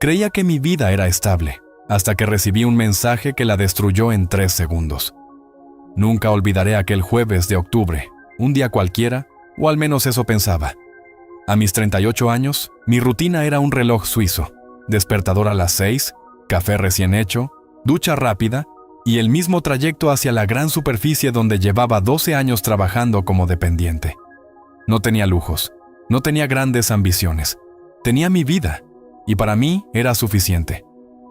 Creía que mi vida era estable, hasta que recibí un mensaje que la destruyó en 3 segundos. Nunca olvidaré aquel jueves de octubre, un día cualquiera, o al menos eso pensaba. A mis 38 años, mi rutina era un reloj suizo, despertador a las 6, café recién hecho, ducha rápida y el mismo trayecto hacia la gran superficie donde llevaba 12 años trabajando como dependiente. No tenía lujos, no tenía grandes ambiciones, tenía mi vida, y para mí era suficiente.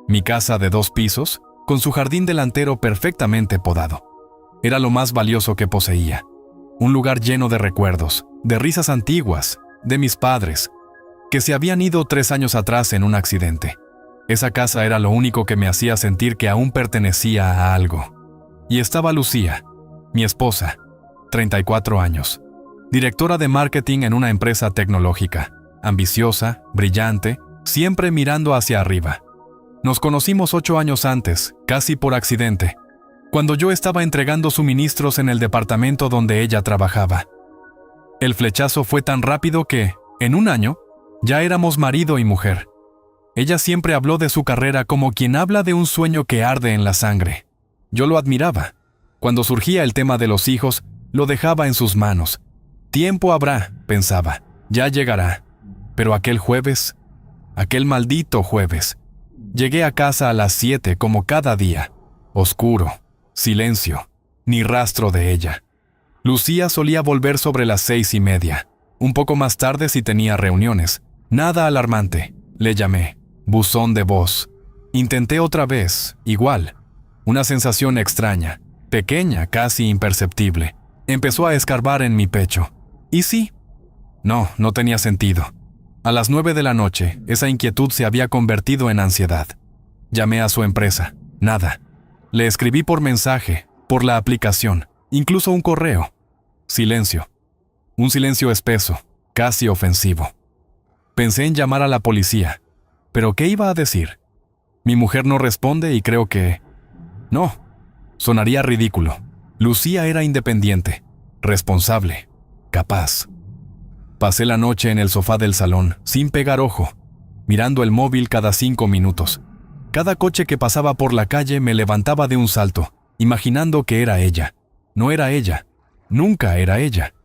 Mi casa de 2 pisos, con su jardín delantero perfectamente podado. Era lo más valioso que poseía. Un lugar lleno de recuerdos, de risas antiguas, de mis padres, que se habían ido 3 años atrás en un accidente. Esa casa era lo único que me hacía sentir que aún pertenecía a algo. Y estaba Lucía, mi esposa, 34 años, directora de marketing en una empresa tecnológica, ambiciosa, brillante, siempre mirando hacia arriba. Nos conocimos 8 años antes, casi por accidente, cuando yo estaba entregando suministros en el departamento donde ella trabajaba. El flechazo fue tan rápido que, en un año, ya éramos marido y mujer. Ella siempre habló de su carrera como quien habla de un sueño que arde en la sangre. Yo lo admiraba. Cuando surgía el tema de los hijos, lo dejaba en sus manos. Tiempo habrá, pensaba, ya llegará. Pero aquel jueves, aquel maldito jueves, llegué a casa a las 7 como cada día. Oscuro, silencio, ni rastro de ella. Lucía solía volver sobre las 6:30. Un poco más tarde si tenía reuniones. Nada alarmante. Le llamé. Buzón de voz. Intenté otra vez, igual. Una sensación extraña, pequeña, casi imperceptible. Empezó a escarbar en mi pecho. ¿Y sí? No tenía sentido. A las 9 de la noche, esa inquietud se había convertido en ansiedad. Llamé a su empresa. Nada. Le escribí por mensaje, por la aplicación, incluso un correo. Silencio. Un silencio espeso, casi ofensivo. Pensé en llamar a la policía. ¿Pero qué iba a decir? Mi mujer no responde y creo que... No, sonaría ridículo. Lucía era independiente, responsable, capaz. Pasé la noche en el sofá del salón, sin pegar ojo, mirando el móvil cada 5 minutos. Cada coche que pasaba por la calle me levantaba de un salto, imaginando que era ella. No era ella. Nunca era ella.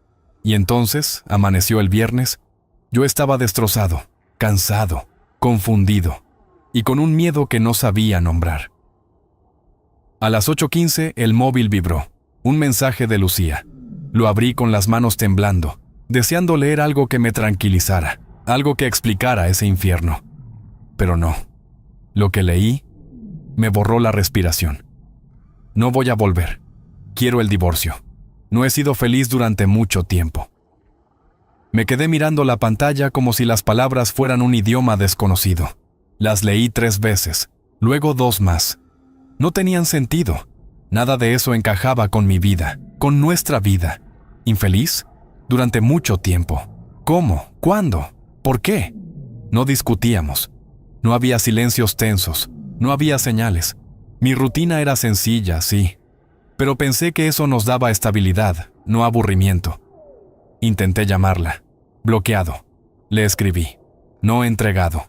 Y entonces, amaneció el viernes, yo estaba destrozado, cansado, confundido, y con un miedo que no sabía nombrar. A las 8:15 el móvil vibró, un mensaje de Lucía. Lo abrí con las manos temblando, deseando leer algo que me tranquilizara, algo que explicara ese infierno. Pero no. Lo que leí me borró la respiración. No voy a volver. Quiero el divorcio. No he sido feliz durante mucho tiempo. Me quedé mirando la pantalla como si las palabras fueran un idioma desconocido. Las leí 3 veces, luego 2 más. No tenían sentido. Nada de eso encajaba con mi vida, con nuestra vida. ¿Infeliz? Durante mucho tiempo. ¿Cómo? ¿Cuándo? ¿Por qué? No discutíamos. No había silencios tensos. No había señales. Mi rutina era sencilla, sí. Pero pensé que eso nos daba estabilidad, no aburrimiento. Intenté llamarla. Bloqueado. Le escribí. No entregado.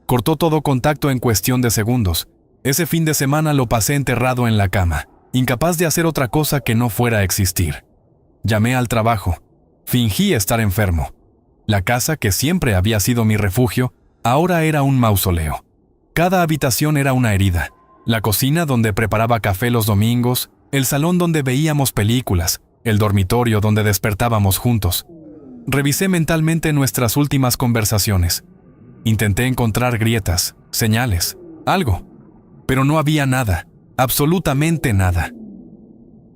Cortó todo contacto en cuestión de segundos. Ese fin de semana lo pasé enterrado en la cama, incapaz de hacer otra cosa que no fuera a existir. Llamé al trabajo. Fingí estar enfermo. La casa, que siempre había sido mi refugio, ahora era un mausoleo. Cada habitación era una herida. La cocina donde preparaba café los domingos, el salón donde veíamos películas, el dormitorio donde despertábamos juntos. Revisé mentalmente nuestras últimas conversaciones. Intenté encontrar grietas, señales, algo. Pero no había nada, absolutamente nada.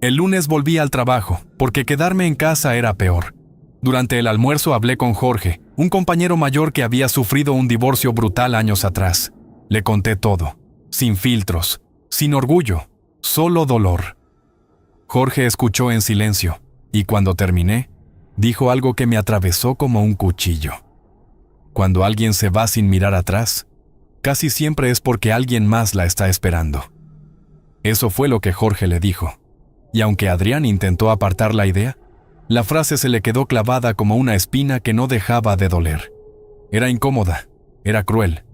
El lunes volví al trabajo, porque quedarme en casa era peor. Durante el almuerzo hablé con Jorge, un compañero mayor que había sufrido un divorcio brutal años atrás. Le conté todo, sin filtros, sin orgullo, solo dolor. Jorge escuchó en silencio, y cuando terminé, dijo algo que me atravesó como un cuchillo. Cuando alguien se va sin mirar atrás, casi siempre es porque alguien más la está esperando. Eso fue lo que Jorge le dijo, y aunque Adrián intentó apartar la idea, la frase se le quedó clavada como una espina que no dejaba de doler. Era incómoda, era cruel,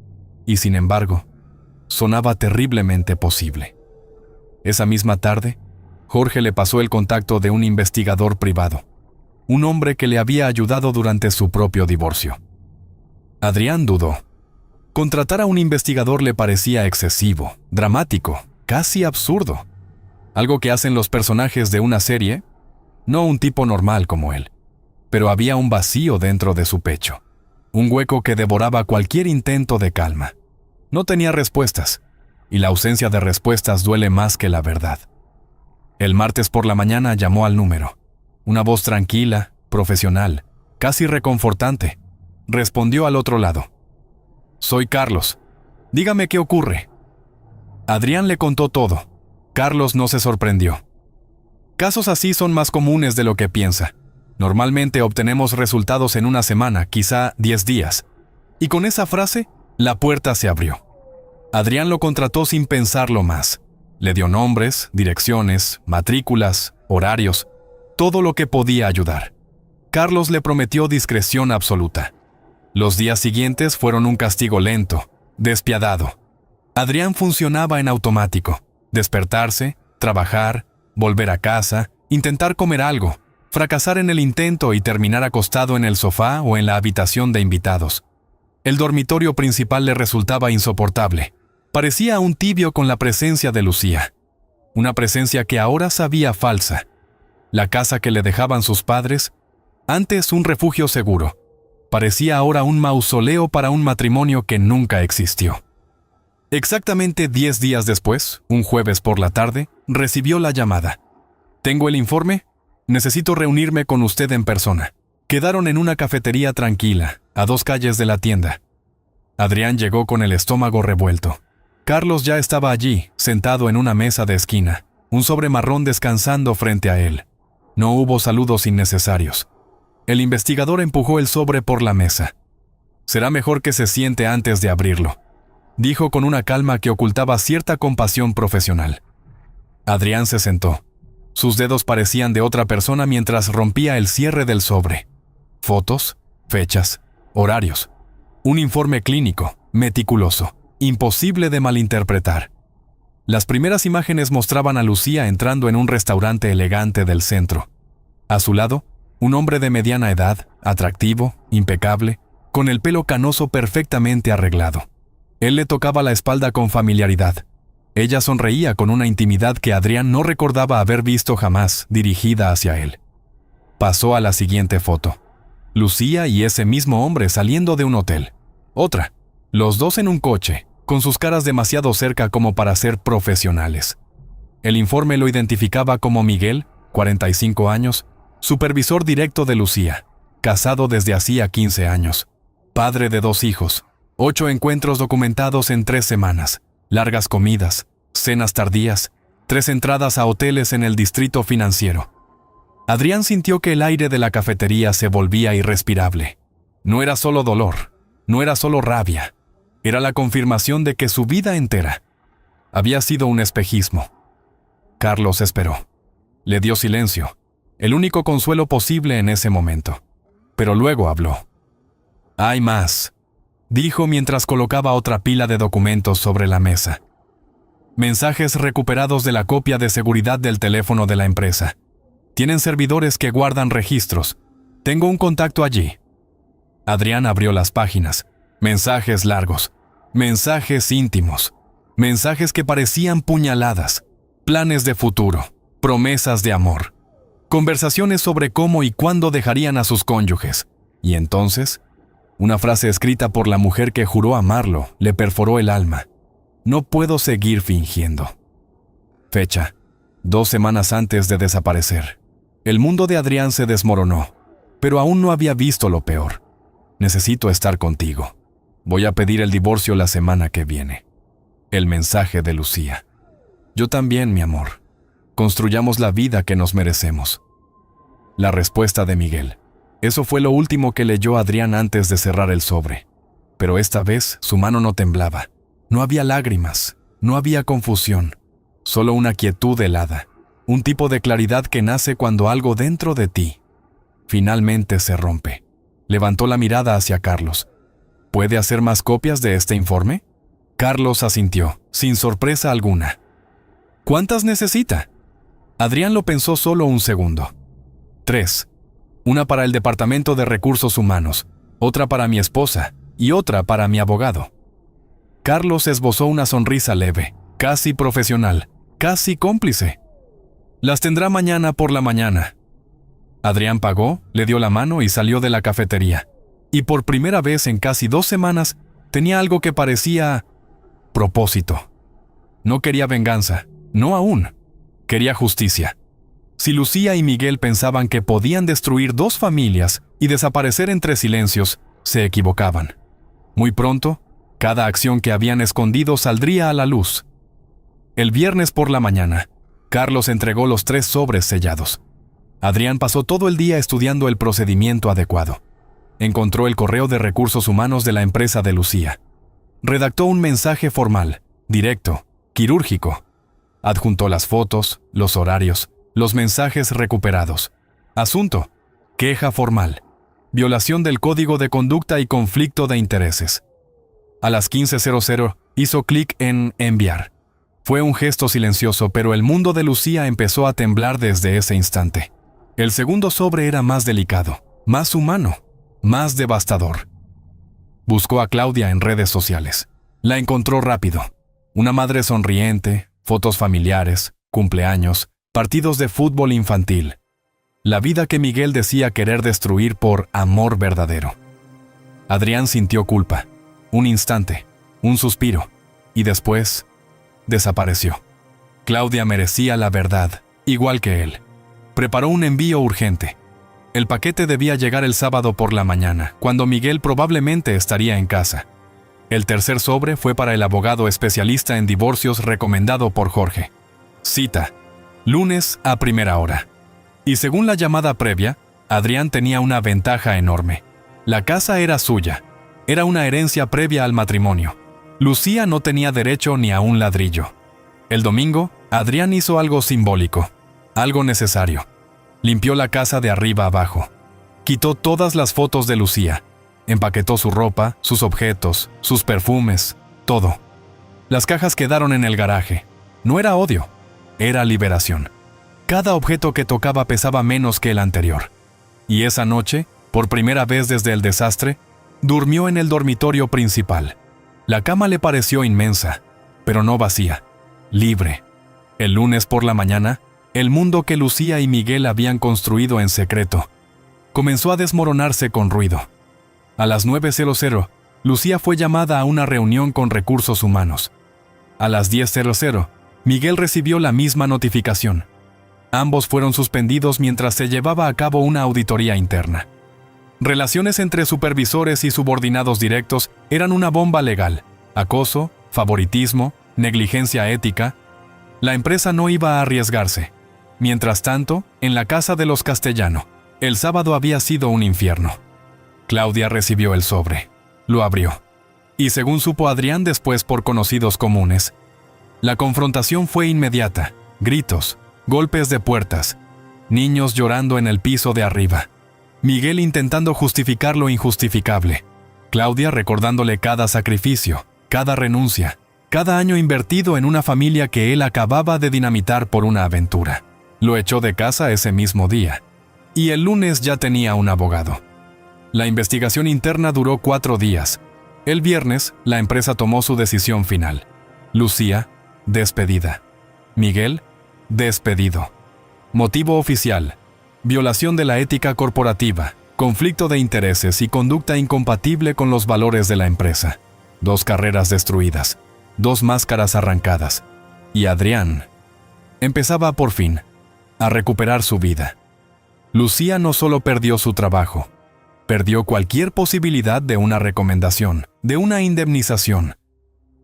y sin embargo, sonaba terriblemente posible. Esa misma tarde, Jorge le pasó el contacto de un investigador privado, un hombre que le había ayudado durante su propio divorcio. Adrián dudó. Contratar a un investigador le parecía excesivo, dramático, casi absurdo. Algo que hacen los personajes de una serie, no un tipo normal como él. Pero había un vacío dentro de su pecho, un hueco que devoraba cualquier intento de calma. No tenía respuestas, y la ausencia de respuestas duele más que la verdad. El martes por la mañana llamó al número. Una voz tranquila, profesional, casi reconfortante, respondió al otro lado. «Soy Carlos. Dígame qué ocurre». Adrián le contó todo. Carlos no se sorprendió. Casos así son más comunes de lo que piensa. Normalmente obtenemos resultados en una semana, quizá 10 días. Y con esa frase, la puerta se abrió. Adrián lo contrató sin pensarlo más. Le dio nombres, direcciones, matrículas, horarios, todo lo que podía ayudar. Carlos le prometió discreción absoluta. Los días siguientes fueron un castigo lento, despiadado. Adrián funcionaba en automático. Despertarse, trabajar, volver a casa, intentar comer algo, fracasar en el intento y terminar acostado en el sofá o en la habitación de invitados. El dormitorio principal le resultaba insoportable. Parecía un tibio con la presencia de Lucía. Una presencia que ahora sabía falsa. La casa que le dejaban sus padres, antes un refugio seguro, parecía ahora un mausoleo para un matrimonio que nunca existió. Exactamente 10 días después, un jueves por la tarde, recibió la llamada. «¿Tengo el informe? Necesito reunirme con usted en persona». Quedaron en una cafetería tranquila, a 2 calles de la tienda. Adrián llegó con el estómago revuelto. Carlos ya estaba allí, sentado en una mesa de esquina, un sobre marrón descansando frente a él. No hubo saludos innecesarios. El investigador empujó el sobre por la mesa. «Será mejor que se siente antes de abrirlo», dijo con una calma que ocultaba cierta compasión profesional. Adrián se sentó. Sus dedos parecían de otra persona mientras rompía el cierre del sobre. Fotos, fechas, horarios. Un informe clínico, meticuloso, imposible de malinterpretar. Las primeras imágenes mostraban a Lucía entrando en un restaurante elegante del centro. A su lado, un hombre de mediana edad, atractivo, impecable, con el pelo canoso perfectamente arreglado. Él le tocaba la espalda con familiaridad. Ella sonreía con una intimidad que Adrián no recordaba haber visto jamás dirigida hacia él. Pasó a la siguiente foto. Lucía y ese mismo hombre saliendo de un hotel. Otra. Los dos en un coche, con sus caras demasiado cerca como para ser profesionales. El informe lo identificaba como Miguel, 45 años, supervisor directo de Lucía, casado desde hacía 15 años, padre de 2 hijos, 8 encuentros documentados en 3 semanas, largas comidas, cenas tardías, 3 entradas a hoteles en el distrito financiero. Adrián sintió que el aire de la cafetería se volvía irrespirable. No era solo dolor, no era solo rabia, era la confirmación de que su vida entera había sido un espejismo. Carlos esperó. Le dio silencio, el único consuelo posible en ese momento. Pero luego habló. «Hay más», dijo mientras colocaba otra pila de documentos sobre la mesa. «Mensajes recuperados de la copia de seguridad del teléfono de la empresa. Tienen servidores que guardan registros. Tengo un contacto allí». Adrián abrió las páginas. Mensajes largos, mensajes íntimos, mensajes que parecían puñaladas, planes de futuro, promesas de amor, conversaciones sobre cómo y cuándo dejarían a sus cónyuges. Y entonces, una frase escrita por la mujer que juró amarlo le perforó el alma. «No puedo seguir fingiendo». Fecha: 2 semanas antes de desaparecer. El mundo de Adrián se desmoronó, pero aún no había visto lo peor. «Necesito estar contigo. Voy a pedir el divorcio la semana que viene». El mensaje de Lucía. «Yo también, mi amor. Construyamos la vida que nos merecemos». La respuesta de Miguel. Eso fue lo último que leyó Adrián antes de cerrar el sobre. Pero esta vez su mano no temblaba. No había lágrimas, no había confusión, solo una quietud helada, un tipo de claridad que nace cuando algo dentro de ti finalmente se rompe. Levantó la mirada hacia Carlos. «¿Puede hacer más copias de este informe?». Carlos asintió, sin sorpresa alguna. ¿Cuántas necesita? Adrián lo pensó solo un segundo. 3. Una para el Departamento de Recursos Humanos, otra para mi esposa y otra para mi abogado. Carlos esbozó una sonrisa leve, casi profesional, casi cómplice. Las tendrá mañana por la mañana. Adrián pagó, le dio la mano y salió de la cafetería. Y por primera vez en casi 2 semanas tenía algo que parecía propósito. No quería venganza, no aún. Quería justicia. Si Lucía y Miguel pensaban que podían destruir 2 familias y desaparecer entre silencios, se equivocaban. Muy pronto, cada acción que habían escondido saldría a la luz. El viernes por la mañana, Carlos entregó los 3 sobres sellados. Adrián pasó todo el día estudiando el procedimiento adecuado. Encontró el correo de recursos humanos de la empresa de Lucía. Redactó un mensaje formal, directo, quirúrgico. Adjuntó las fotos, los horarios, los mensajes recuperados. Asunto: queja formal. Violación del código de conducta y conflicto de intereses. A las 15:00 hizo clic en enviar. Fue un gesto silencioso, pero el mundo de Lucía empezó a temblar desde ese instante. El segundo sobre era más delicado, más humano, más devastador. Buscó a Claudia en redes sociales. La encontró rápido. Una madre sonriente, fotos familiares, cumpleaños, partidos de fútbol infantil. La vida que Miguel decía querer destruir por amor verdadero. Adrián sintió culpa. Un instante, un suspiro, y después desapareció. Claudia merecía la verdad, igual que él. Preparó un envío urgente. El paquete debía llegar el sábado por la mañana, cuando Miguel probablemente estaría en casa. El tercer sobre fue para el abogado especialista en divorcios recomendado por Jorge. Cita: lunes a primera hora. Y según la llamada previa, Adrián tenía una ventaja enorme. La casa era suya. Era una herencia previa al matrimonio. Lucía no tenía derecho ni a un ladrillo. El domingo, Adrián hizo algo simbólico, algo necesario. Limpió la casa de arriba abajo. Quitó todas las fotos de Lucía. Empaquetó su ropa, sus objetos, sus perfumes, todo. Las cajas quedaron en el garaje. No era odio, era liberación. Cada objeto que tocaba pesaba menos que el anterior. Y esa noche, por primera vez desde el desastre, durmió en el dormitorio principal. La cama le pareció inmensa, pero no vacía, libre. El lunes por la mañana, el mundo que Lucía y Miguel habían construido en secreto comenzó a desmoronarse con ruido. A las 9:00, Lucía fue llamada a una reunión con recursos humanos. A las 10:00, Miguel recibió la misma notificación. Ambos fueron suspendidos mientras se llevaba a cabo una auditoría interna. Relaciones entre supervisores y subordinados directos eran una bomba legal. Acoso, favoritismo, negligencia ética. La empresa no iba a arriesgarse. Mientras tanto, en la casa de los Castellano, el sábado había sido un infierno. Claudia recibió el sobre. Lo abrió. Y según supo Adrián después por conocidos comunes, la confrontación fue inmediata. Gritos, golpes de puertas, niños llorando en el piso de arriba. Miguel intentando justificar lo injustificable. Claudia recordándole cada sacrificio, cada renuncia, cada año invertido en una familia que él acababa de dinamitar por una aventura. Lo echó de casa ese mismo día. Y el lunes ya tenía un abogado. La investigación interna duró 4 días. El viernes, la empresa tomó su decisión final. Lucía, despedida. Miguel, despedido. Motivo oficial: violación de la ética corporativa, conflicto de intereses y conducta incompatible con los valores de la empresa. 2 carreras destruidas, 2 máscaras arrancadas. Y Adrián empezaba por fin a recuperar su vida. Lucía no solo perdió su trabajo, perdió cualquier posibilidad de una recomendación, de una indemnización,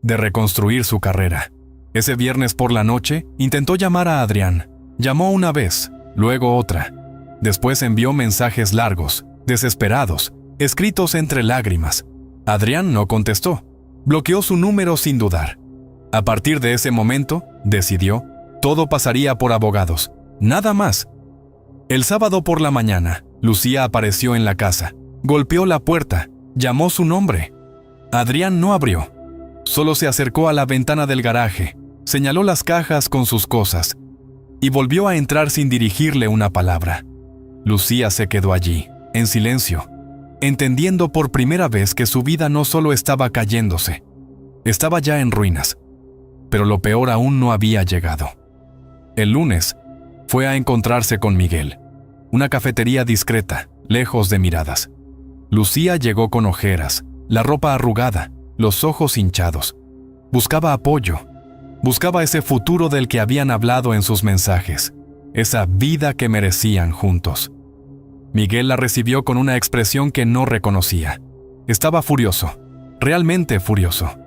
de reconstruir su carrera. Ese viernes por la noche intentó llamar a Adrián. Llamó una vez, luego otra. Después envió mensajes largos, desesperados, escritos entre lágrimas. Adrián no contestó. Bloqueó su número sin dudar. A partir de ese momento, decidió, todo pasaría por abogados. Nada más. El sábado por la mañana, Lucía apareció en la casa. Golpeó la puerta. Llamó su nombre. Adrián no abrió. Solo se acercó a la ventana del garaje, señaló las cajas con sus cosas y volvió a entrar sin dirigirle una palabra. Lucía se quedó allí, en silencio, entendiendo por primera vez que su vida no solo estaba cayéndose, estaba ya en ruinas. Pero lo peor aún no había llegado. El lunes fue a encontrarse con Miguel, una cafetería discreta, lejos de miradas. Lucía llegó con ojeras, la ropa arrugada, los ojos hinchados. Buscaba apoyo, buscaba ese futuro del que habían hablado en sus mensajes, esa vida que merecían juntos. Miguel la recibió con una expresión que no reconocía. Estaba furioso, realmente furioso.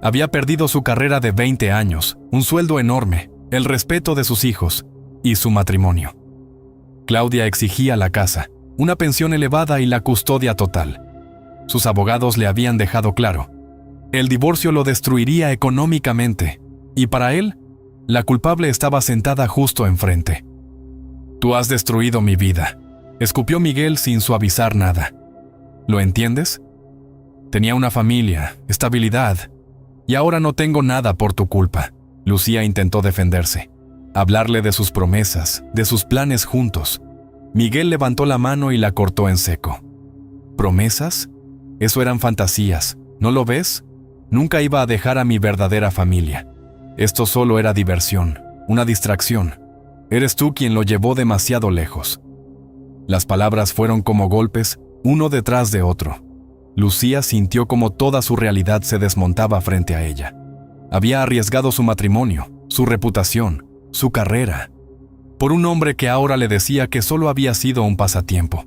Había perdido su carrera de 20 años, un sueldo enorme, el respeto de sus hijos y su matrimonio. Claudia exigía la casa, una pensión elevada y la custodia total. Sus abogados le habían dejado claro: el divorcio lo destruiría económicamente, y para él, la culpable estaba sentada justo enfrente. «Tú has destruido mi vida», escupió Miguel sin suavizar nada. «¿Lo entiendes? Tenía una familia, estabilidad, y ahora no tengo nada por tu culpa». Lucía intentó defenderse, hablarle de sus promesas, de sus planes juntos. Miguel levantó la mano y la cortó en seco. ¿Promesas? Eso eran fantasías, ¿no lo ves? Nunca iba a dejar a mi verdadera familia. Esto solo era diversión, una distracción. Eres tú quien lo llevó demasiado lejos. Las palabras fueron como golpes, uno detrás de otro. Lucía sintió como toda su realidad se desmontaba frente a ella. Había arriesgado su matrimonio, su reputación, su carrera, por un hombre que ahora le decía que solo había sido un pasatiempo.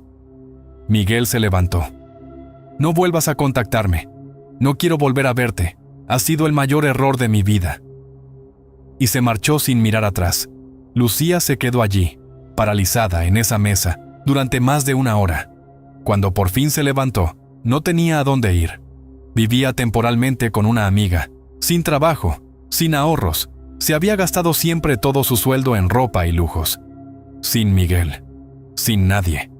Miguel se levantó. «No vuelvas a contactarme. No quiero volver a verte. Ha sido el mayor error de mi vida». Y se marchó sin mirar atrás. Lucía se quedó allí, paralizada en esa mesa, durante más de una hora. Cuando por fin se levantó, no tenía a dónde ir. Vivía temporalmente con una amiga, sin trabajo, sin ahorros. Se había gastado siempre todo su sueldo en ropa y lujos. Sin Miguel, sin nadie.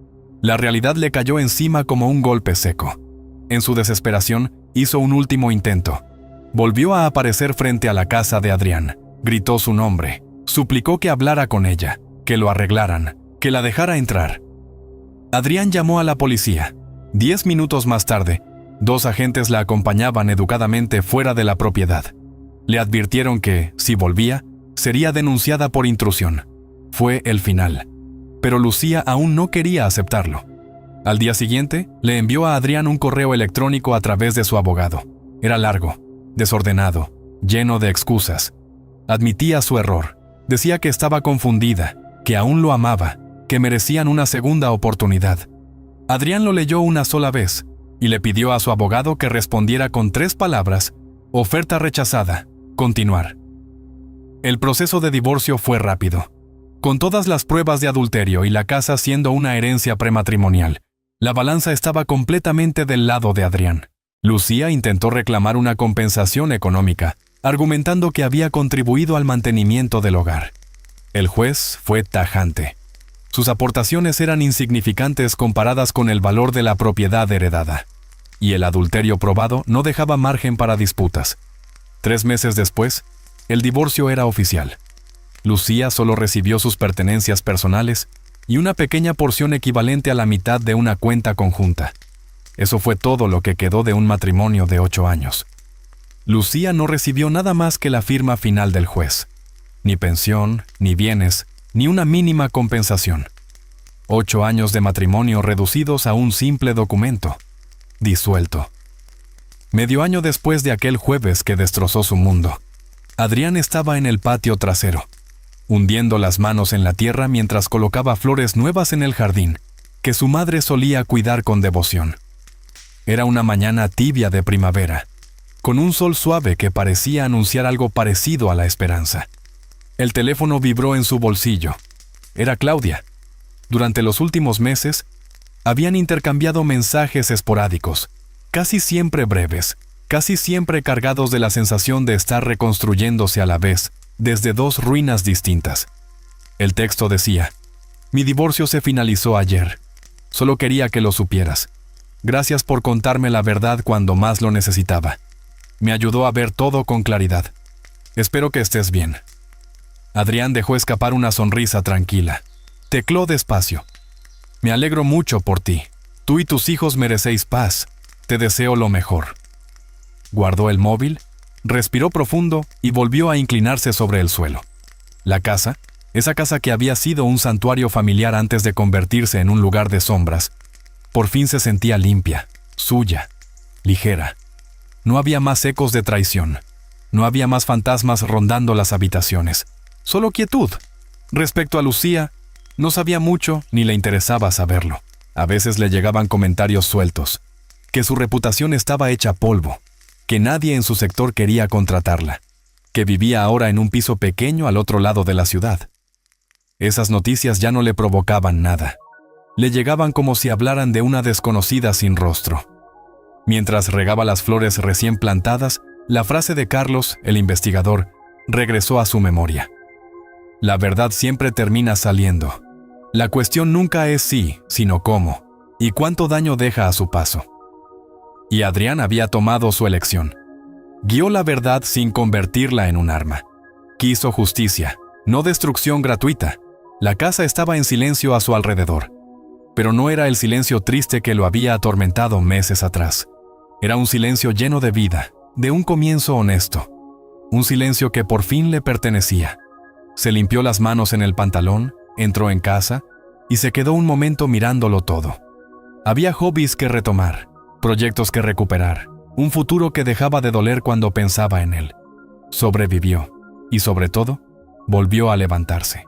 La realidad le cayó encima como un golpe seco. En su desesperación, hizo un último intento. Volvió a aparecer frente a la casa de Adrián. Gritó su nombre. Suplicó que hablara con ella, que lo arreglaran, que la dejara entrar. Adrián llamó a la policía. 10 minutos más tarde, 2 agentes la acompañaban educadamente fuera de la propiedad. Le advirtieron que, si volvía, sería denunciada por intrusión. Fue el final. Pero Lucía aún no quería aceptarlo. Al día siguiente, le envió a Adrián un correo electrónico a través de su abogado. Era largo, desordenado, lleno de excusas. Admitía su error. Decía que estaba confundida, que aún lo amaba, que merecían una segunda oportunidad. Adrián lo leyó una sola vez y le pidió a su abogado que respondiera con 3 palabras: oferta rechazada, continuar. El proceso de divorcio fue rápido. Con todas las pruebas de adulterio y la casa siendo una herencia prematrimonial, la balanza estaba completamente del lado de Adrián. Lucía intentó reclamar una compensación económica, argumentando que había contribuido al mantenimiento del hogar. El juez fue tajante. Sus aportaciones eran insignificantes comparadas con el valor de la propiedad heredada, y el adulterio probado no dejaba margen para disputas. 3 meses después, el divorcio era oficial. Lucía solo recibió sus pertenencias personales y una pequeña porción equivalente a la mitad de una cuenta conjunta. Eso fue todo lo que quedó de un matrimonio de 8 años. Lucía no recibió nada más que la firma final del juez. Ni pensión, ni bienes, ni una mínima compensación. 8 años de matrimonio reducidos a un simple documento. Disuelto. Medio año después de aquel jueves que destrozó su mundo, Adrián estaba en el patio trasero, hundiendo las manos en la tierra mientras colocaba flores nuevas en el jardín, que su madre solía cuidar con devoción. Era una mañana tibia de primavera, con un sol suave que parecía anunciar algo parecido a la esperanza. El teléfono vibró en su bolsillo. Era Claudia. Durante los últimos meses, habían intercambiado mensajes esporádicos, casi siempre breves, casi siempre cargados de la sensación de estar reconstruyéndose a la vez, desde 2 ruinas distintas. El texto decía: «Mi divorcio se finalizó ayer. Solo quería que lo supieras. Gracias por contarme la verdad cuando más lo necesitaba. Me ayudó a ver todo con claridad. Espero que estés bien. Adrián dejó escapar una sonrisa tranquila. Tecló despacio. Me alegro mucho por ti. Tú y tus hijos merecéis paz. Te deseo lo mejor. Guardó el móvil, respiró profundo y volvió a inclinarse sobre el suelo. La casa, esa casa que había sido un santuario familiar antes de convertirse en un lugar de sombras, por fin se sentía limpia, suya, ligera. No había más ecos de traición. No había más fantasmas rondando las habitaciones. Solo quietud. Respecto a Lucía, no sabía mucho ni le interesaba saberlo. A veces le llegaban comentarios sueltos, que su reputación estaba hecha polvo, que nadie en su sector quería contratarla, que vivía ahora en un piso pequeño al otro lado de la ciudad. Esas noticias ya no le provocaban nada. Le llegaban como si hablaran de una desconocida sin rostro. Mientras regaba las flores recién plantadas, la frase de Carlos, el investigador, regresó a su memoria. La verdad siempre termina saliendo. La cuestión nunca es sí, sino cómo, y cuánto daño deja a su paso. Y Adrián había tomado su elección. Guió la verdad sin convertirla en un arma. Quiso justicia, no destrucción gratuita. La casa estaba en silencio a su alrededor. Pero no era el silencio triste que lo había atormentado meses atrás. Era un silencio lleno de vida, de un comienzo honesto. Un silencio que por fin le pertenecía. Se limpió las manos en el pantalón, entró en casa y se quedó un momento mirándolo todo. Había hobbies que retomar, proyectos que recuperar, un futuro que dejaba de doler cuando pensaba en él. Sobrevivió y, sobre todo, volvió a levantarse.